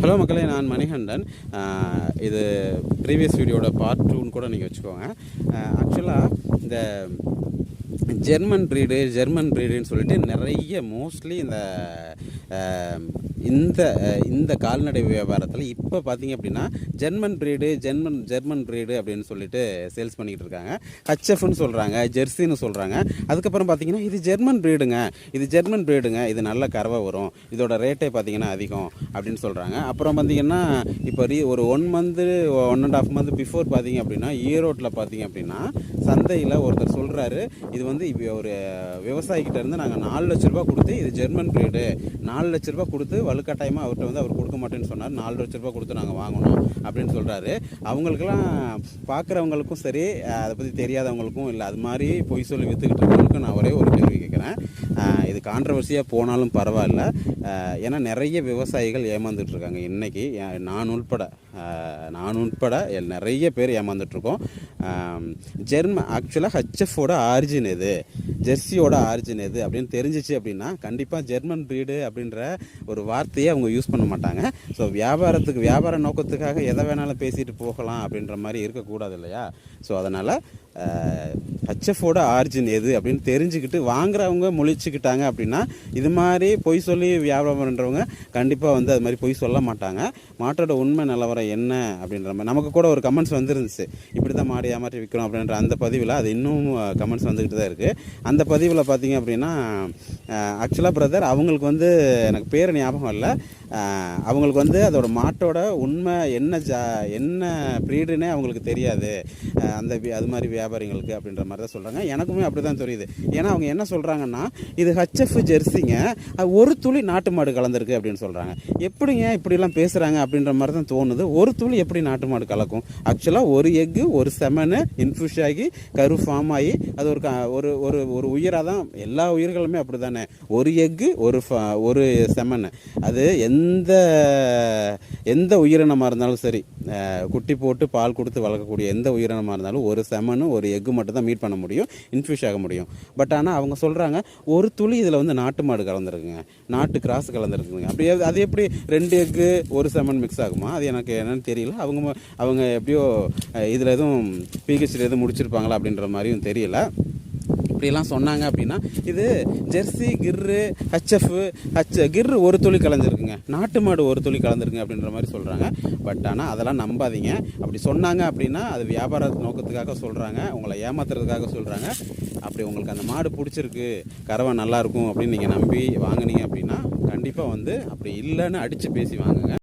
Hello மக்களே, நான் மணிகண்டன். இது ப்ரீவியஸ் வீடியோட பார்ட் 2ன்னு கூட நீங்கள் வச்சுக்கோங்க. ஆக்சுவலாக இந்த ஜெர்மன் ப்ரீடுன்னு சொல்லிட்டு நிறைய மோஸ்ட்லி இந்த கால்நடை வியாபாரத்தில் இப்போ பார்த்தீங்க அப்படின்னா ஜெர்மன் ப்ரீடு அப்படின்னு சொல்லிட்டு சேல்ஸ் பண்ணிக்கிட்டு இருக்காங்க. ஹச்எஃப்னு சொல்கிறாங்க, ஜெர்சின்னு சொல்கிறாங்க. அதுக்கப்புறம் பார்த்தீங்கன்னா இது ஜெர்மன் ப்ரீடுங்க, இது நல்ல கறவை வரும், இதோட ரேட்டே பார்த்தீங்கன்னா அதிகம் அப்படின்னு சொல்கிறாங்க. அப்புறம் பார்த்தீங்கன்னா இப்போ ஒரு 1 மந்த்து 1.5 மந்த் பிஃபோர் பார்த்தீங்க அப்படின்னா ஈரோட்டில் பார்த்தீங்க அப்படின்னா சந்தையில் ஒருத்தர் சொல்கிறாரு, இது வந்து இப்போ ஒரு விவசாயிக்கிட்ட இருந்து நாங்கள் 4 லட்ச ரூபா கொடுத்து இது ஜெர்மன் ப்ரீடு 4 லட்ச ரூபா கொடுத்து வலுக்கட்டாயமாக அவர்கிட்ட வந்து அவர் கொடுக்க மாட்டேன்னு சொன்னார். 4 லட்ச ரூபா கொடுத்து நாங்கள் வாங்கணும் அப்படின்னு சொல்கிறாரு. அவங்களுக்கெல்லாம் பார்க்குறவங்களுக்கும் சரி, அதை பற்றி தெரியாதவங்களுக்கும் இல்லை, அது மாதிரி பொய் சொல்லி விற்றுக்கிட்டு இருக்கவங்களுக்கும் நான் ஒரே ஒரு கேள்வி கேட்குறேன். இது கான்ட்ரவர்சியாக போனாலும் பரவாயில்ல. ஏன்னா நிறைய விவசாயிகள் ஏமாந்துட்டு இருக்காங்க இன்றைக்கி, நான் உட்பட நிறைய பேர் ஏமாந்துட்டுருக்கோம். ஆக்சுவலாக ஹச்எஃபோட ஆரிஜின் எது, ஜெர்சியோட ஆரிஜின் எது அப்படின்னு தெரிஞ்சிச்சு அப்படின்னா கண்டிப்பாக ஜெர்மன் ப்ரீடு அப்படின்ற ஒரு வார்த்தையை அவங்க யூஸ் பண்ண மாட்டாங்க. ஸோ வியாபார நோக்கத்துக்காக எதை வேணாலும் பேசிட்டு போகலாம் அப்படின்ற மாதிரி இருக்கக்கூடாது இல்லையா? ஸோ அதனால் ஹச்எஃபோட ஆரிஜின் எது அப்படின்னு தெரிஞ்சுக்கிட்டு வாங்குறவங்க முழிச்சுக்கிட்டாங்க அப்படின்னா இது மாதிரி பொய் சொல்லி வியாபாரம் பண்ணுறவங்க கண்டிப்பாக வந்து அது மாதிரி பொய் சொல்ல மாட்டாங்க. மாட்டோட உண்மை நிலவரம் என்ன அப்படின்ற மாதிரி நமக்கு கூட ஒரு கமெண்ட்ஸ் வந்துருந்துச்சு, இப்படி தான் மாடு ஏமாற்றி விற்கிறோம் அப்படின்ற அந்த பதிவில். அது இன்னும் கமெண்ட்ஸ் வந்துக்கிட்டு தான் இருக்குது. அந்த பதிவில் பார்த்தீங்க அப்படின்னா ஆக்சுவலாக பிரதர் அவங்களுக்கு வந்து எனக்கு பேர் ஞாபகம் இல்லை, அவங்களுக்கு வந்து அதோட மாட்டோட உண்மை என்ன ப்ரீடுன்னே அவங்களுக்கு தெரியாது அது மாதிரி வியாபாரிங்களுக்கு அப்படின்ற மாதிரி தான் சொல்கிறாங்க. எனக்குமே அப்படி தான் தெரியுது. ஏன்னா அவங்க என்ன சொல்கிறாங்கன்னா இது ஹச்எஃப் ஜெர்சிங்க, ஒரு துளி நாட்டு மாடு கலந்துருக்கு அப்படின்னு சொல்கிறாங்க. எப்படிங்க இப்படிலாம் பேசுகிறாங்க அப்படின்ற மாதிரி தான் தோணுது. ஒரு துளி எப்படி நாட்டு மாடு கலக்கும்? ஆக்சுவலாக ஒரு எக்கு ஒரு செமனு இன்ஃப்யூஷ் ஆகி கரு ஃபார்ம் ஆகி அது ஒரு உயிராக தான், எல்லா உயிர்களுமே அப்படி தானே, ஒரு எக்கு ஒரு செமனு. அது எந்த உயிரினமாக இருந்தாலும் சரி, குட்டி போட்டு பால் கொடுத்து வளர்க்கக்கூடிய எந்த உயிரினமாக இருந்தாலும் ஒரு செமனும் ஒரு எக்கு மட்டும் தான் மீட் பண்ண முடியும், இன்ஃப்யூஷ் ஆக முடியும். பட் ஆனால் அவங்க சொல்கிறாங்க ஒரு துளி இதில் வந்து நாட்டு மாடு கலந்துருக்குங்க, நாட்டு கிராஸ் கலந்துருக்குங்க. அப்படி அது எப்படி 2 எக்கு ஒரு செமன் மிக்ஸ் ஆகுமா? அது எனக்கு என்னன்னு தெரியல. அவங்க எப்படியோ இதில் எதுவும் பிஹெச்டி எதுவும் முடிச்சிருப்பாங்களா அப்படின்ற மாதிரியும் தெரியல. இப்படிலாம் சொன்னாங்க அப்படின்னா இது ஜெர்சி கிர்ரு ஒரு துளி கலந்துருக்குங்க, நாட்டு மாடு ஒரு துளி கலந்துருக்குங்க அப்படின்ற மாதிரி சொல்கிறாங்க. பட் ஆனால் அதெல்லாம் நம்பாதீங்க. அப்படி சொன்னாங்க அப்படின்னா அது வியாபார நோக்கத்துக்காக சொல்கிறாங்க, உங்களை ஏமாத்துறதுக்காக சொல்கிறாங்க. அப்படி உங்களுக்கு அந்த மாடு பிடிச்சிருக்கு, கறவை நல்லாயிருக்கும் அப்படின்னு நீங்கள் நம்பி வாங்கினீங்க அப்படின்னா கண்டிப்பாக வந்து அப்படி இல்லைன்னு அடித்து பேசி வாங்குங்க.